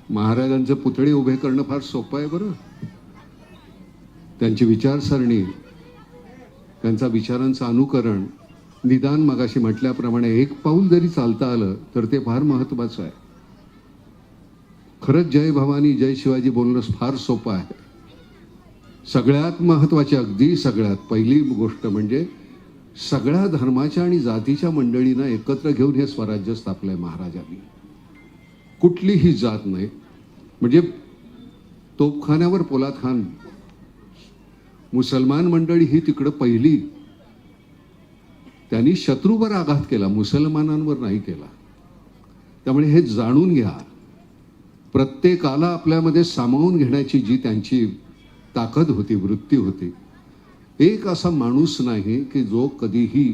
महाराजांचे पुतळे उभे करणं फार सोपं आहे बरं. त्यांची विचारसरणी, त्यांचा विचारांचं अनुकरण, निदान मगाशी म्हटल्याप्रमाणे एक पाऊल जरी चालता आलं तर ते फार महत्वाचं आहे. खरंच जय भवानी जय शिवाजी बोलणं फार सोपं आहे. सगळ्यात महत्वाची, अगदी सगळ्यात पहिली गोष्ट म्हणजे सगळ्या धर्माच्या आणि जातीच्या मंडळींना एकत्र घेऊन हे स्वराज्य स्थापलंय महाराजांनी. कुठलीही जात नाही. म्हणजे तोफखान्यावर पोलाद खान, मुसलमान मंडळी ही तिकडं पहिली. त्यांनी शत्रूवर आघात केला, मुसलमानांवर नाही केला. त्यामुळे हे जाणून घ्या, प्रत्येकाला आपल्यामध्ये सामावून घेण्याची जी त्यांची ताकद होती, वृत्ती होती. एक असा माणूस नाही की जो कधीही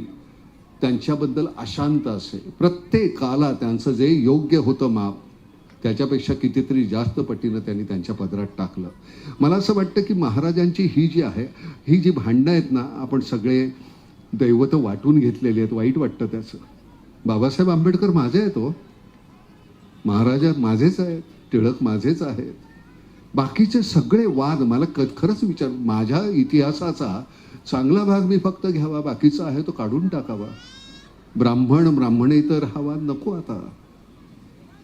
त्यांच्याबद्दल अशांत असेल. प्रत्येकाला त्यांचं जे योग्य होतं माप, त्याच्यापेक्षा कितीतरी जास्त पटीनं त्यांनी त्यांच्या पदरात टाकलं. मला असं वाटतं की महाराजांची ही जी आहे, ही जी भांडणं आहेत ना, आपण सगळे दैवत वाटून घेतलेली आहेत. वाईट वाटतं त्याचं. बाबासाहेब आंबेडकर माझे आहेत हो, महाराजा माझेच आहेत, टिळक माझेच आहेत. बाकीचे सगळे वाद मला खरंच विचार, माझ्या इतिहासाचा चांगला भाग मी फक्त घ्यावा, बाकीचा आहे तो काढून टाकावा. ब्राह्मणेतर हा वाद नको. आता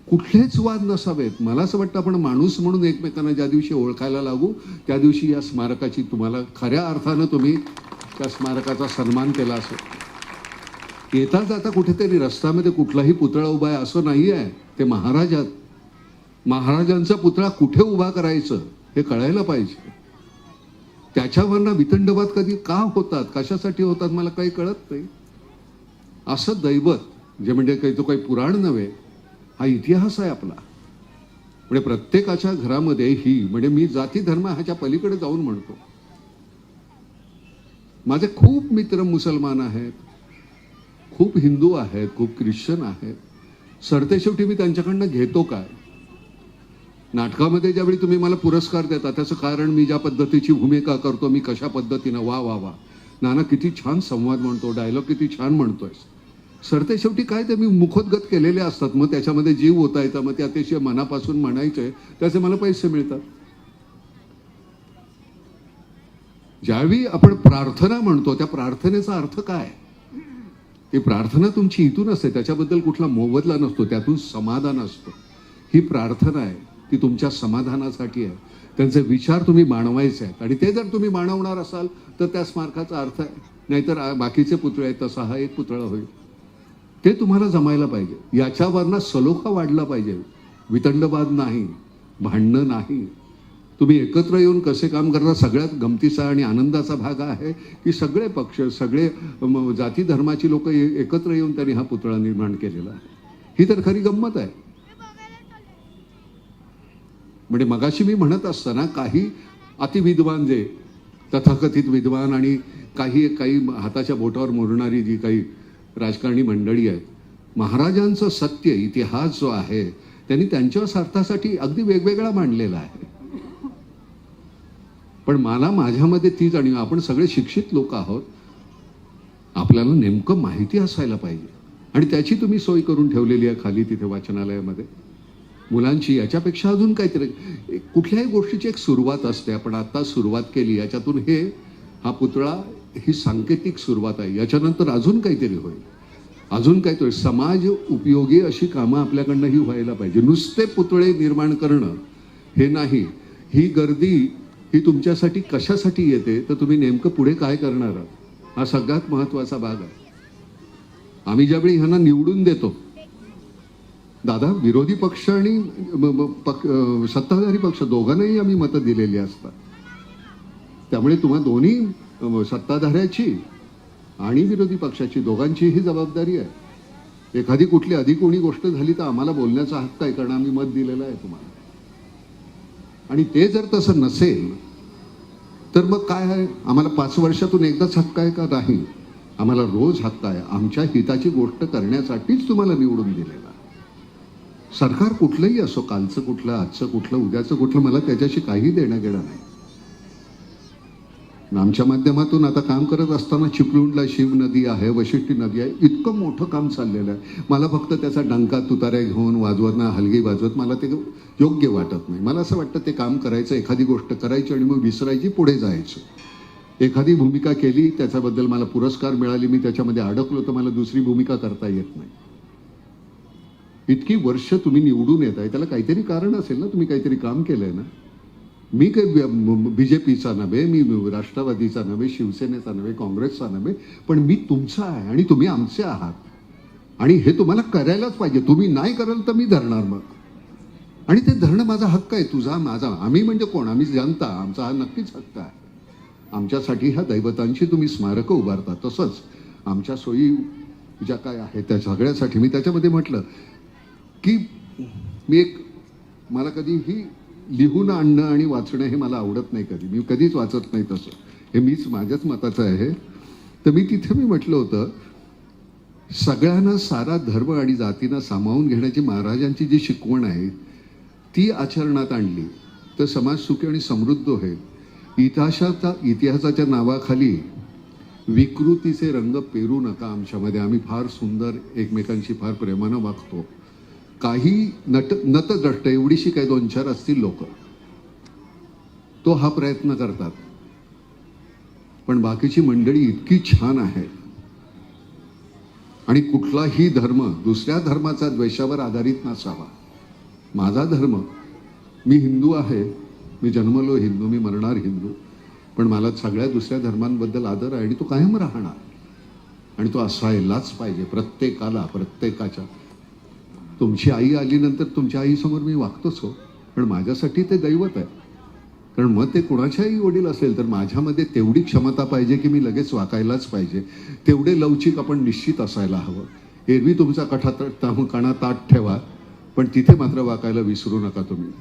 कुठलेच वाद नसावेत. मला असं वाटतं आपण माणूस म्हणून एकमेकांना ज्या दिवशी ओळखायला लागू त्या दिवशी या स्मारकाची, तुम्हाला खऱ्या अर्थानं तुम्ही त्या स्मारकाचा सन्मान केला असेल. येता जाता कुठेतरी रस्त्यामध्ये कुठलाही पुतळा उभा आहे असं नाही आहे. ते महाराजांचा पुतळा कुठे उभा करायचं हे कळायला पाहिजे. त्याच्यावरनं वितंडवाद कधी का होतात, कशासाठी होतात मला काही कळत नाही. असं दैवत जे म्हणजे काही तो काही पुराण नव्हे, हा इतिहास आहे आपला. म्हणजे प्रत्येकाच्या घरामध्ये ही, म्हणजे मी जाती धर्म ह्याच्या पलीकडे जाऊन म्हणतो, माझे खूप मित्र मुसलमान आहेत, खूप हिंदू आहेत, खूप ख्रिश्चन आहेत. सरतेशेवटी मी त्यांच्याकडनं घेतो काय? नाटकामध्ये ज्यावेळी तुम्ही मला पुरस्कार देता त्याचं कारण मी ज्या पद्धतीची भूमिका करतो, मी कशा पद्धतीनं वा वा वा, नाना किती छान संवाद म्हणतो, डायलॉग किती छान म्हणतोय. सरतेशेवटी काय ते मी मुखोद्गत केलेले असतात, मग त्याच्यामध्ये जीव होता येतं, मग ते अतिशय मनापासून म्हणायचे, त्याचे मला पैसे मिळतात. ज्यावेळी आपण प्रार्थना म्हणतो त्या प्रार्थनेचा अर्थ काय? ती प्रार्थना तुमची इथून असते, त्याच्याबद्दल कुठला मोबदला नसतो, त्यातून समाधान असतो. ही प्रार्थना आहे, ती तुमच्या समाधानासाठी आहे. त्यांचे विचार तुम्ही मांडवायचे आहेत आणि ते जर तुम्ही मांडवणार असाल तर त्या स्मारकाचा अर्थ आहे. नाहीतर बाकीचे पुतळे आहेत तसा हा एक पुतळा होईल. ते तुम्हाला जमायला पाहिजे. याच्यावरनं सलोखा वाढला पाहिजे. वितंडवाद नाही, भांडणं नाही. तुम्ही एकत्र येऊन कसे काम करता. सगळ्यात गमतीचा आणि आनंदाचा भाग आहे की सगळे पक्ष, सगळे जाती धर्माची लोक एकत्र येऊन त्यांनी हा पुतळा निर्माण केलेला आहे. ही तर खरी गंमत आहे. म्हणजे मगाशी मी म्हणत असताना काही अतिविद्वान, जे तथाकथित विद्वान आणि काही हाताच्या बोटावर मोडणारी जी काही राजकारणी मंडळी आहेत, महाराजांचं सत्य इतिहास जो आहे त्यांनी त्यांच्या स्वार्थासाठी अगदी वेगवेगळा मांडलेला आहे. पण मला माझ्यामध्ये ती जाणीव, आपण सगळे शिक्षित लोक आहोत, आपल्याला नेमकं माहिती असायला पाहिजे आणि त्याची तुम्ही सोय करून ठेवलेली आहे खाली तिथे वाचनालयामध्ये मुलांची. याच्यापेक्षा अजून काहीतरी, कुठल्याही गोष्टीची एक सुरुवात असते. आपण आता सुरुवात केली, याच्यातून हा पुतळा ही सांकेतिक सुरुवात आहे. याच्यानंतर अजून काहीतरी होईल, अजून काहीतरी समाज उपयोगी अशी कामं आपल्याकडनंही व्हायला पाहिजे. नुसते पुतळे निर्माण करणं हे नाही. ही गर्दी ही तुमच्यासाठी कशासाठी येते, तर तुम्ही नेमकं पुढे काय करणार आहात, हा सगळ्यात महत्त्वाचा भाग आहे. आम्ही ज्यावेळी ह्यांना निवडून देतो, दादा, विरोधी पक्ष आणि सत्ताधारी पक्ष दोघांनाही आम्ही मतं दिलेली असतात. त्यामुळे तुम्हा दोन्ही सत्ताधाऱ्याची आणि विरोधी पक्षाची दोघांचीही जबाबदारी आहे. एखादी कुठली अधिक कोणी गोष्ट झाली तर आम्हाला बोलण्याचा हक्क आहे, कारण आम्ही मत दिलेलं आहे तुम्हाला. आणि ते जर तसं नसेल तर मग काय आहे, आम्हाला 5 वर्षातून एकदाच हक्क आहे का? नाही, आम्हाला रोज हक्क आहे. आमच्या हिताची गोष्ट करण्यासाठीच तुम्हाला निवडून दिलेला. सरकार कुठलंही असो, कालचं कुठलं, आजचं कुठलं, उद्याचं कुठलं, मला त्याच्याशी काही देणं घेणं नाही. आमच्या माध्यमातून आता काम करत असताना चिपळूणला शिव नदी आहे, वशिष्ठी नदी आहे, इतकं मोठं काम चाललेलं आहे. मला फक्त त्याचा डंका तुताऱ्या घेऊन वाजवत ना हलगी वाजवत मला ते योग्य वाटत नाही. मला असं वाटतं ते काम करायचं, एखादी गोष्ट करायची आणि मग विसरायची, पुढे जायचं. एखादी भूमिका केली, त्याच्याबद्दल मला पुरस्कार मिळाली, मी त्याच्यामध्ये अडकलो तर मला दुसरी भूमिका करता येत नाही. इतकी वर्ष तुम्ही निवडून येत आहे, त्याला काहीतरी कारण असेल ना, तुम्ही काहीतरी काम केलंय ना. मी काही BJPचा नव्हे, मी राष्ट्रवादीचा नव्हे, शिवसेनेचा नव्हे, काँग्रेसचा नव्हे, पण मी तुमचा आहे आणि तुम्ही आमचे आहात आणि हे तुम्हाला करायलाच पाहिजे. तुम्ही नाही कराल तर मी धरणार मग, आणि ते धरणं माझा हक्क आहे, तुझा माझा. आम्ही म्हणजे कोण? आम्ही जनता, आमचा हा नक्कीच हक्क आहे. आमच्यासाठी ह्या दैवतांची तुम्ही स्मारकं उभारता, तसंच आमच्या सोयी ज्या काय आहेत त्या सगळ्यासाठी मी त्याच्यामध्ये म्हटलं की मी मला कधीही लिहून आणणं आणि वाचणं हे मला आवडत नाही. मी कधीच वाचत नाही तसं, हे मीच माझ्याच मताचं आहे. तर मी म्हटलं होतं, सगळ्यांना सारा धर्म आणि जातींना सामावून घेण्याची महाराजांची जी शिकवण आहे ती आचरणात आणली तर समाज सुखी आणि समृद्ध होईल. इतिहासाच्या नावाखाली विकृतीचे रंग पेरू नका आमच्यामध्ये. आम्ही फार सुंदर एकमेकांशी फार प्रेमानं वागतो. काही नतद्रष्ट एवढीशी काही 2-4 असतील लोक, तो हा प्रयत्न करतात, पण बाकीची मंडळी इतकी छान आहे. आणि कुठलाही धर्म दुसऱ्या धर्माचा द्वेषावर आधारित नसावा. माझा धर्म, मी हिंदू आहे, मी जन्मलो हिंदू, मी मरणार हिंदू, पण मला सगळ्या दुसऱ्या धर्मांबद्दल आदर आहे आणि तो कायम राहणार आणि तो असायलाच पाहिजे प्रत्येकाला, प्रत्येकाच्या. तुमची आई आलीनंतर तुमच्या आईसमोर मी वागतोच हो, पण माझ्यासाठी ते दैवत आहे. कारण मग ते कुणाच्याही वडील असेल तर माझ्यामध्ये तेवढी क्षमता पाहिजे की मी लगेच वाकायलाच पाहिजे. तेवढे लवचिक आपण निश्चित असायला हवं. एरवी तुमचा कणा ताट ठेवा, पण तिथे मात्र वाकायला विसरू नका तुम्ही.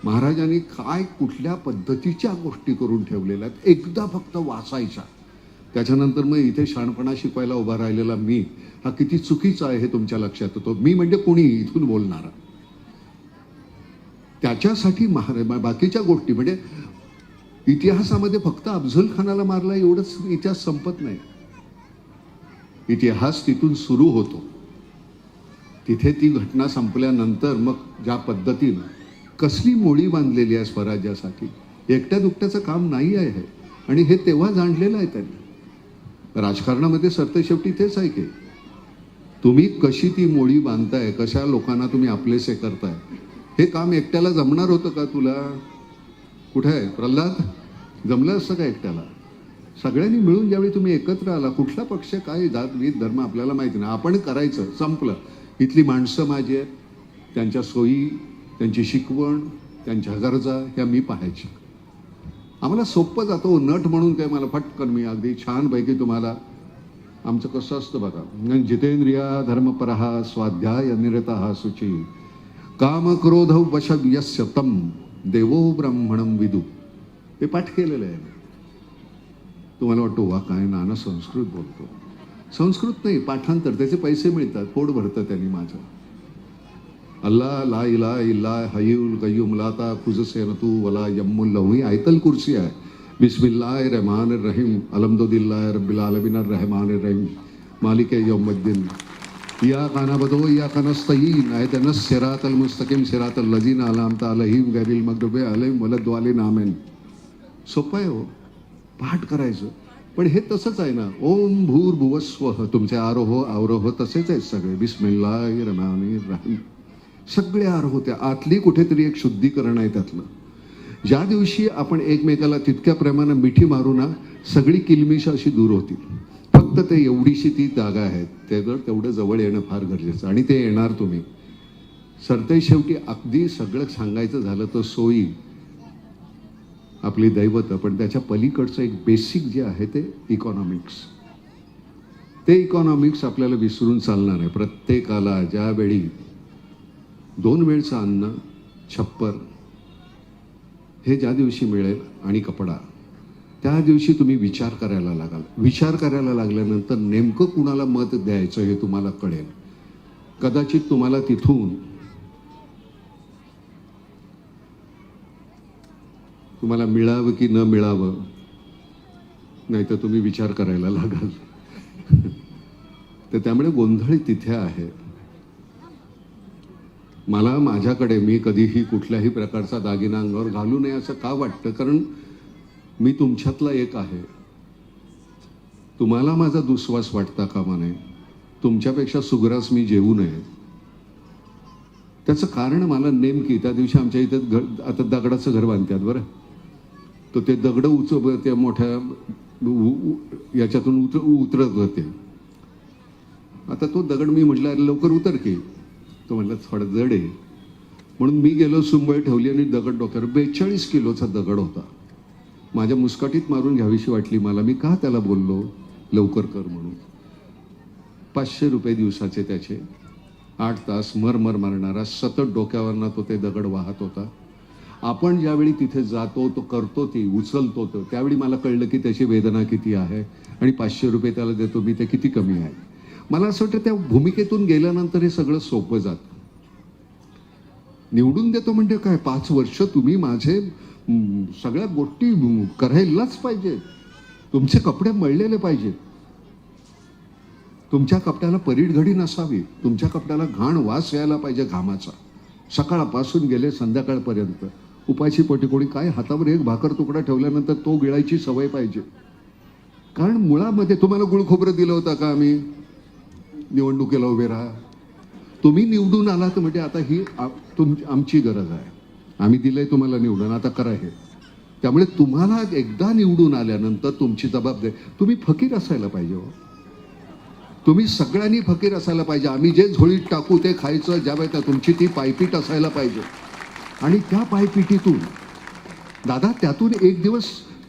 महाराजांनी काय कुठल्या पद्धतीच्या गोष्टी करून ठेवलेल्या आहेत, एकदा फक्त वाचायच्या, त्याच्यानंतर मग इथे शहाणपणा शिकवायला उभा राहिलेला मी हा किती चुकीचा आहे हे तुमच्या लक्षात येतो. मी म्हणजे कोणी इथून बोलणारा. त्याच्यासाठी बाकीच्या गोष्टी म्हणजे इतिहासामध्ये फक्त अफझल खानाला मारला एवढंच इतिहास संपत नाही. इतिहास तिथून सुरू होतो. तिथे ती घटना संपल्यानंतर मग ज्या पद्धतीनं कसली मोळी बांधलेली आहे स्वराज्यासाठी, एकट्या दुकट्याचं काम नाही आहे हे, आणि हे तेव्हा जाणलेलं आहे त्यांनी. राजकारणामध्ये सरतेशेवटी तेच आहे की तुम्ही कशी ती मोळी बांधताय, कशा लोकांना तुम्ही आपलेसे करताय. हे काम एकट्याला जमणार होतं का तुला? कुठे आहे प्रल्हाद? जमलं असतं का एकट्याला? सगळ्यांनी मिळून ज्यावेळी तुम्ही एकत्र आला, कुठला पक्ष काय जात वीत धर्म आपल्याला माहिती नाही, आपण करायचं, संपलं. इथली माणसं माझी आहेत, त्यांच्या सोयी, त्यांची शिकवण, त्यांच्या गरजा ह्या मी पाहायच्या. आम्हाला सोपं जातो नट म्हणून काय मला फटकन मी अगदी छानपैकी तुम्हाला. आमचं कसं असतं बघा, जितेंद्रिया धर्मपरहा स्वाध्याय निरतः शुची काम क्रोध वश यस्य तम देवो ब्राह्मणम विदु. हे पाठ केलेलं आहे. तुम्हाला वाटतो वा काय नाना संस्कृत बोलतो. संस्कृत नाही, पाठांतर, त्याचे पैसे मिळतात, पोट भरतं त्यांनी माझं. अल्लाह ला इला इल्ला हय्युल कय्यूम लाता खुजसेन तू वला यम्मुल्लाहु ही आयतल कुर्सी आहे. बिस्मिल्लाहिर रहमानिर रहीम अलहम्दुलिल्लाहि रब्बिल आलमीन अर्रहमानिर रहीम मालिके यौमिद्दीन इय्याका नअबुदु व इय्याका नस्तईन इहदिनस सिरातल मुस्तकीम सिरातल लजीना अनअमता अलैहिम गैरिल मगदूबि अलैहिम वलद्दालिन आमीन. सोपं आहे हो पाठ करायचं, पण हे तसंच आहे ना. ओम भूर्भुवस्वः, तुमचे आरोह अवरोह तसेच आहेत सगळे. बिस्मिल्लाहिर रहमानिर रहीम सगळे आरोह. त्या आतली कुठेतरी एक शुद्धीकरण आहे त्यातलं. ज्या दिवशी आपण एकमेकाला तितक्या प्रेमानं मिठी मारू ना, सगळी किलमिश अशी दूर होतील. फक्त ते एवढीशी ती जागा आहे, तेवढं जवळ येणं फार गरजेचं, आणि ते येणार तुम्ही. सरते शेवटी अगदी सगळं सांगायचं झालं तर सोयी आपली दैवत, पण त्याच्या पलीकडचं एक बेसिक जे आहे ते इकॉनॉमिक्स. ते इकॉनॉमिक्स आपल्याला विसरून चालणार आहे. प्रत्येकाला ज्यावेळी 2 वेळचं अन्न, छप्पर हे ज्या दिवशी मिळेल आणि कपडा, त्या दिवशी तुम्ही विचार करायला लागाल. विचार करायला लागल्यानंतर नेमकं कुणाला मत द्यायचं हे तुम्हाला कळेल. कदाचित तुम्हाला तिथून तुम्हाला मिळावं की न मिळावं नाही तर तुम्ही विचार करायला लागाल. तर त्यामुळे गोंधळ तिथे आहे. मला माझ्याकडे मी कधीही कुठल्याही प्रकारचा दागिना अंगावर घालू नये असं का वाटतं? कारण मी तुमच्यातला एक आहे. तुम्हाला माझा दुस्वास वाटता कामा नये. तुमच्यापेक्षा सुग्रास मी जेवू नये. त्याचं कारण मला नेमकी त्या दिवशी आमच्या इथे आता दगडाचं घर बांधतात बरं. तर ते दगड त्या मोठ्या याच्यातून उतरत होते. आता तो दगड मी म्हटलं अरे लवकर उतर की. तो म्हटलं थोडं जड आहे. म्हणून मी गेलो, सुंबळ ठेवली आणि दगड डोक्यावर 42 किलोचा दगड होता. माझ्या मुस्काटीत मारून घ्यावीशी वाटली मला. मी का त्याला बोललो लवकर कर म्हणून. 500 रुपये दिवसाचे त्याचे. 8 तास मरमर मारणारा सतत डोक्यावरनं तो ते दगड वाहत होता. आपण ज्यावेळी तिथे जातो तो करतो ती उचलतो तो त्यावेळी मला कळलं की त्याची वेदना किती आहे आणि 500 रुपये त्याला देतो मी ते किती कमी आहे. मला असं वाटतं त्या भूमिकेतून गेल्यानंतर हे सगळं सोपं जातं. निवडून देतो म्हणजे काय 5 वर्ष तुम्ही माझे सगळ्या गोष्टी करायलाच पाहिजे. तुमचे कपडे मळलेले पाहिजेत. तुमच्या कपड्याला परीड घडी नसावी. तुमच्या कपड्याला घाण वास यायला पाहिजे घामाचा. सकाळपासून गेले संध्याकाळपर्यंत उपाशी पोटी कोणी काय हातावर एक भाकर तुकडा ठेवल्यानंतर तो गिळायची सवय पाहिजे. कारण मुळामध्ये तुम्हाला गुळखोबरं दिलं होतं का आम्ही निवडणुकीला उभे राहा. तुम्ही निवडून आलात म्हणजे आता ही आमची गरज आहे. आम्ही दिलंय तुम्हाला निवडून, आता करा हे. त्यामुळे तुम्हाला एकदा निवडून आल्यानंतर तुमची जबाबदारी. तुम्ही फकीर असायला पाहिजे हो. तुम्ही सगळ्यांनी फकीर असायला पाहिजे. आम्ही जे झोळीत टाकू ते खायचं. ज्यावेळेला तुमची ती पायपीट असायला पाहिजे. आणि त्या पायपिटीतून दादा त्यातून एक दिवस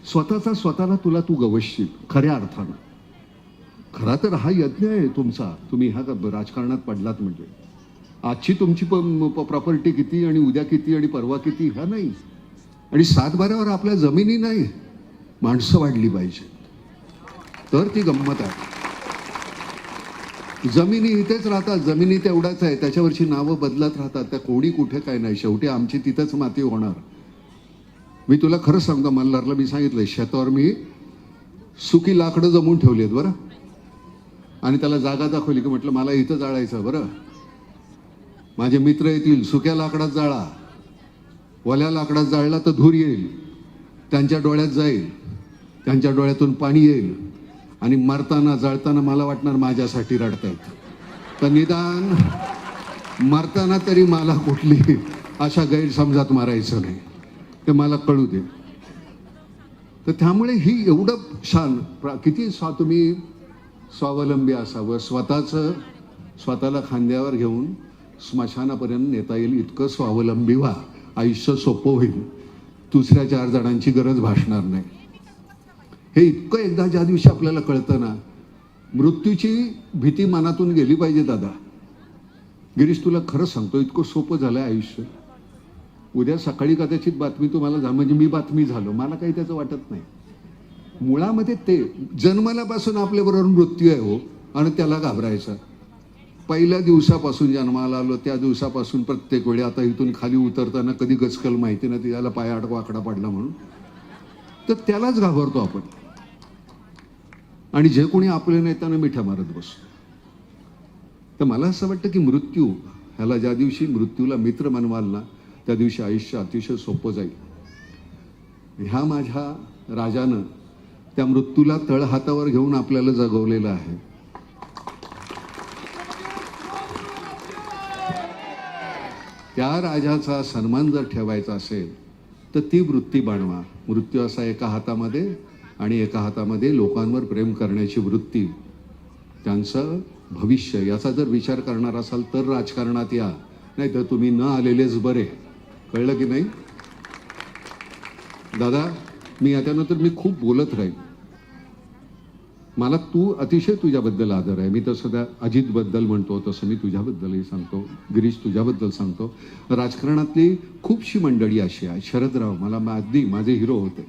स्वतःला तुला तू गवसशील खऱ्या अर्थानं. खरा तर हा यज्ञ आहे तुमचा. तुम्ही ह्या राजकारणात पडलात म्हणजे आजची तुमची प्रॉपर्टी किती आणि उद्या किती आणि परवा किती ह्या नाही. आणि 7-12वर आपल्या जमिनी नाही, माणसं वाढली पाहिजे तर ती गंमत आहे. जमिनी इथेच राहतात. जमिनी तेवढ्याच आहे. त्याच्यावरची नावं बदलत राहतात. त्या कोणी कुठे काय नाही. शेवटी आमची तिथंच माती होणार. मी तुला खरं सांगतो मल्हारला मी सांगितलंय शेतावर मी सुकी लाकडं जमवून ठेवली आहेत बरं. आणि त्याला जागा दाखवली की म्हटलं मला इथं जाळायचं बरं. माझे मित्र येतील सुक्या लाकडात जाळा. ओल्या लाकडात जाळला तर धूर येईल. त्यांच्या डोळ्यात जाईल. त्यांच्या डोळ्यातून पाणी येईल. आणि मरताना जळताना मला वाटणार माझ्यासाठी रडतायत. तर निदान मरताना तरी मला कुठली अशा गैरसमजात मारायचं नाही. ते मला कळू दे. तर त्यामुळे ही एवढं छान किती तुम्ही स्वावलंबी असावं. स्वतःला खांद्यावर घेऊन स्मशानापर्यंत नेता येईल इतकं स्वावलंबी व्हा. आयुष्य सोपं होईल. दुसऱ्या 4 जणांची गरज भासणार नाही. हे इतकं एकदा ज्या दिवशी आपल्याला कळतं ना मृत्यूची भीती मनातून गेली पाहिजे. दादा गिरीश तुला खरं सांगतो इतकं सोपं झालंय आयुष्य. उद्या सकाळी कदाचित बातमी तुम्हाला म्हणजे मी बातमी झालो मला काही त्याचं वाटत नाही. मुळामध्ये ते जन्मल्यापासून आपल्याबरोबर मृत्यू आहे हो. आणि त्याला घाबरायचा. पहिल्या दिवसापासून जन्माला आलो त्या दिवसापासून प्रत्येक वेळी आता इथून खाली उतरताना कधी गचकल माहिती नाही त्याला पाय आडवा पडला म्हणून तर त्यालाच घाबरतो आपण. आणि जे कोणी आपल्या नेत्यानं मिठ्या मारत बसतो. तर मला असं वाटतं की मृत्यू ह्याला ज्या दिवशी मृत्यूला मित्र मानवाल ना त्या दिवशी आयुष्य अतिशय सोपं जाईल. ह्या माझ्या राजानं त्या मृत्यूला तळहातावर घेऊन आपल्याला जगवलेलं आहे. त्या राजाचा सन्मान जर ठेवायचा असेल तर ती वृत्ती बाणवा. मृत्यू असा एका हातामध्ये आणि एका हातामध्ये लोकांवर प्रेम करण्याची वृत्ती. त्यांचं भविष्य याचा जर विचार करणार असाल तर राजकारणात या. नाही तर तुम्ही न आलेलेच बरे. कळलं की नाही दादा. मी याच्यानंतर मी खूप बोलत राहील. मला तू अतिशय तुझ्याबद्दल आदर आहे. मी तसं त्या अजितबद्दल म्हणतो तसं मी तुझ्याबद्दलही सांगतो. गिरीश तुझ्याबद्दल सांगतो. राजकारणातली खूपशी मंडळी अशी आहे. शरदराव मला अगदी माझे हिरो होते.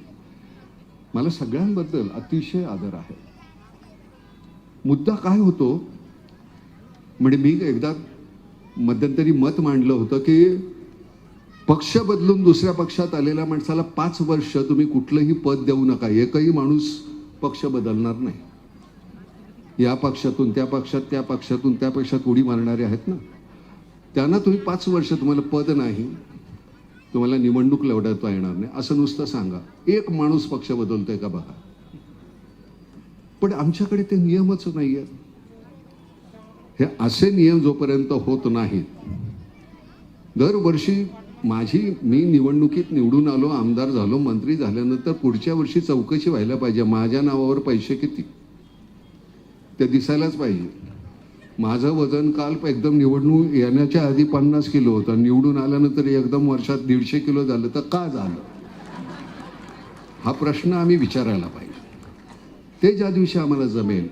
मला सगळ्यांबद्दल अतिशय आदर आहे. मुद्दा काय होतो म्हणजे मी एकदा मध्यंतरी मत मांडलं होतं की पक्ष बदलून दुसऱ्या पक्षात आलेल्या माणसाला 5 वर्ष तुम्ही कुठलंही पद देऊ नका. एकही माणूस पक्ष बदलणार नाही. या पक्षातून त्या पक्षात, त्या पक्षातून त्या पक्षात उडी मारणारे आहेत ना, त्यांना तुम्ही 5 वर्ष तुम्हाला पद नाही, तुम्हाला निवडणूक लढवता येणार नाही असं नुसतं सांगा. एक माणूस पक्ष बदलतोय का बघा. पण आमच्याकडे ते नियमच नाही आहेत. हे असे नियम जोपर्यंत होत नाहीत, दरवर्षी मी निवडणुकीत निवडून आलो, आमदार झालो, मंत्री झाल्यानंतर पुढच्या वर्षी चौकशी व्हायला पाहिजे. माझ्या नावावर पैसे किती ते दिसायलाच पाहिजे. माझं वजन काल एकदम निवडणूक येण्याच्या आधी 50 किलो होतं, निवडून आल्यानंतर एकदम वर्षात 150 किलो झालं, तर का झालं हा प्रश्न आम्ही विचारायला पाहिजे. ते ज्या दिवशी आम्हाला जमेल.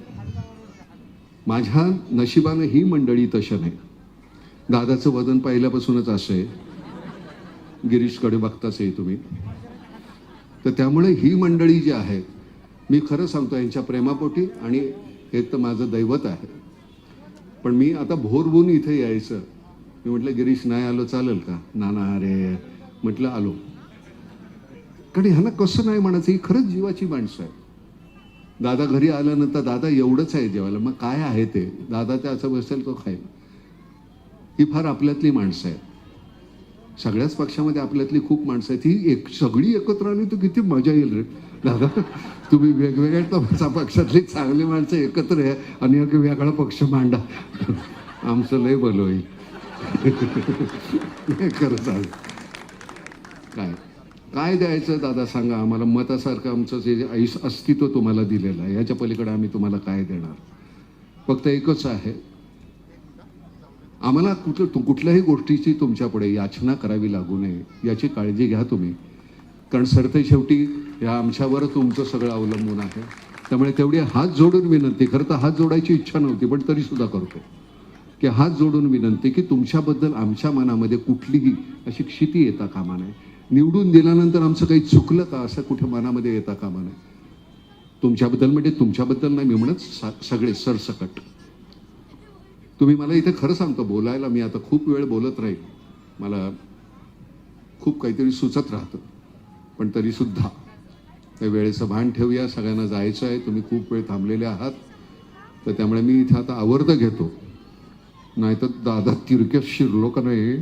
माझ्या नशिबानं ही मंडळी तशा नाही. दादाचं वजन पहिल्यापासूनच असं आहे, गिरीशकडे बघताच आहे तुम्ही. तर त्यामुळे ही मंडळी जी आहेत, मी खरं सांगतो यांच्या प्रेमापोटी, आणि हे तर माझं दैवत आहे. पण मी आता भोर होऊन इथे यायचं, मी म्हटलं गिरीश नाही आलो चालेल का. नाना अरे म्हटलं आलो. कारण ह्यांना कसं नाही म्हणायचं, ही खरंच जीवाची माणसं आहे. दादा घरी आल्यानंतर दादा एवढंच आहे जेवायला, मग काय आहे ते, दादा ते असं बसेल तो खाईल. ही फार आपल्यातली माणसं आहेत. सगळ्याच पक्षामध्ये आपल्यातली खूप माणसं आहेत. ही सगळी एकत्र आली तर किती मजा येईल रे दादा. तुम्ही वेगवेगळ्या पक्षातली चांगली माणसं एकत्र आहे आणि एक वेगळा पक्ष मांडा, आमचं लय भलं होईल. खरं चालेल. काय द्यायचं दादा सांगा आम्हाला. मतासारखं आमचं जे अस्तित्व तुम्हाला दिलेलं आहे, याच्या पलीकडे आम्ही तुम्हाला काय देणार. फक्त एकच आहे, आम्हाला कुठल्याही गोष्टीची तुमच्यापुढे याचना करावी लागू नये याची काळजी घ्या तुम्ही. कारण सरते शेवटी या आमच्यावर तुमचं सगळं अवलंबून आहे. त्यामुळे तेवढी हात जोडून विनंती, खरं तर हात जोडायची इच्छा नव्हती पण तरी सुद्धा करतो, की हात जोडून विनंती की तुमच्याबद्दल आमच्या मनामध्ये कुठलीही अशी क्षिती येता कामा नये. निवडून दिल्यानंतर आमचं काही चुकलं का असं कुठे मनामध्ये येता कामा नये. तुमच्याबद्दल म्हणजे तुमच्याबद्दल नाही मी म्हणत, सगळे सरसकट. तुम्ही मला इथे खरं सांगतो बोलायला, मी आता खूप वेळ बोलत राहील, मला खूप काहीतरी सुचत राहतं, पण तरी सुद्धा त्या वेळेचं भान ठेवूया. सगळ्यांना जायचं आहे, तुम्ही खूप वेळ थांबलेले आहात, तर त्यामुळे मी इथे आता आवर्त घेतो. नाहीतर दादा तिरक्यात शिरलो का नाही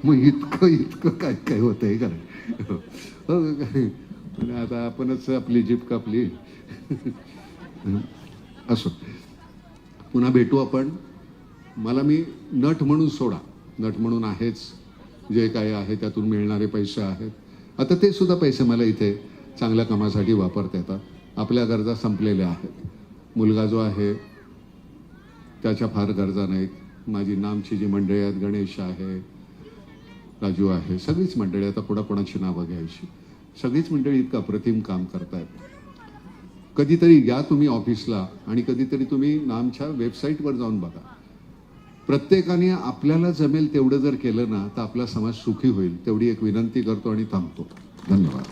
मग इतकं काय काय होतंय का नाही. आता आपणच आपली जीभ कापली. असो, पुन्हा भेटू आपण. मला मी नट म्हणून सोडा, नट म्हणून आहेच. जे काय आहे त्यातून मिळणारे पैसे आहेत, आता ते सुद्धा पैसे मला इथे चांगल्या कामासाठी वापरता येतात. आपल्या गरजा संपलेल्या आहेत. मुलगा जो आहे त्याच्या फार गरजा नाहीत. माझी नामची जी मंडळी आहेत, गणेश आहे, राजू आहे, सगळीच मंडळी, आता कोणाची नावं घ्यायची, सगळीच मंडळी इतकं अप्रतिम काम करतायत. कधीतरी या तुम्ही ऑफिसला आणि कधीतरी तुम्ही नामच्या वेबसाईटवर जाऊन बघा. प्रत्येकाने आपल्याला जमेल तेवढं जर केलं ना तर आपला समाज सुखी होईल. तेवढी एक विनंती करतो आणि थांबतो. धन्यवाद.